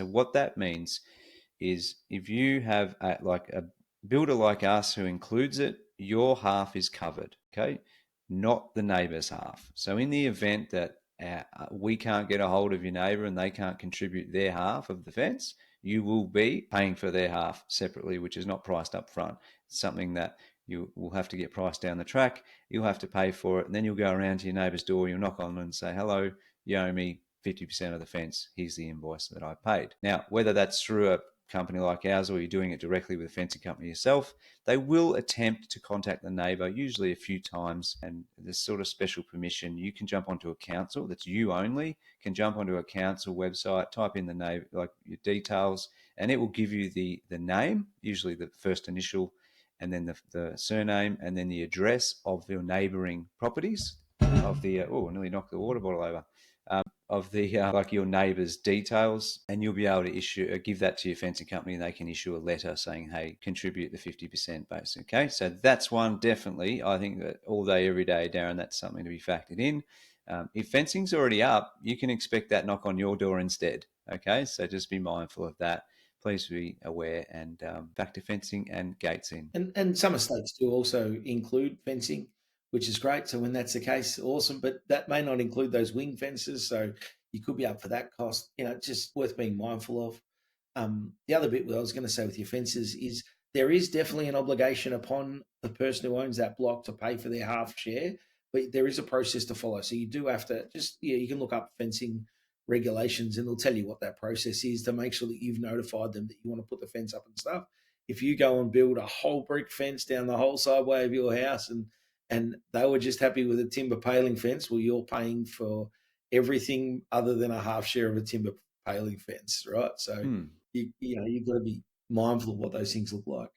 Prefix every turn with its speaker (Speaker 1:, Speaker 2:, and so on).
Speaker 1: So what that means is if you have a builder like us who includes it, your half is covered, okay? Not the neighbour's half. So in the event that we can't get a hold of your neighbour and they can't contribute their half of the fence, you will be paying for their half separately, which is not priced up front. It's something that you will have to get priced down the track. You'll have to pay for it, and then you'll go around to your neighbour's door. You'll knock on and say, "Hello, you owe me 50% of the fence. Here's the invoice that I paid." Now, whether that's through a company like ours or you're doing it directly with a fencing company yourself, they will attempt to contact the neighbour, usually a few times, and there's sort of special permission. You can jump onto a council that's you only, can jump onto a council website, type in the name, like your details, and it will give you the name, usually the first initial, and then the surname, and then the address of your neighbouring properties of the, oh, I nearly knocked the water bottle over, of the like your neighbour's details, and you'll be able to issue give that to your fencing company, and they can issue a letter saying, "Hey, contribute the 50% base." Okay, so that's one definitely. I think that all day, every day, Darren, that's something to be factored in. If fencing's already up, you can expect that knock on your door instead. Okay, so just be mindful of that. Please be aware and factor fencing and gates in.
Speaker 2: And some estates do also include fencing, which is great. So when that's the case, awesome. But that may not include those wing fences, so you could be up for that cost. Just worth being mindful of. The other bit I was going to say with your fences is there is definitely an obligation upon the person who owns that block to pay for their half share, but there is a process to follow. So you do have to you can look up fencing regulations and they'll tell you what that process is to make sure that you've notified them that you want to put the fence up and stuff. If you go and build a whole brick fence down the whole sideway of your house and they were just happy with a timber paling fence, well, you're paying for everything other than a half share of a timber paling fence, right? So
Speaker 1: Hmm.
Speaker 2: you've got to be mindful of what those things look like.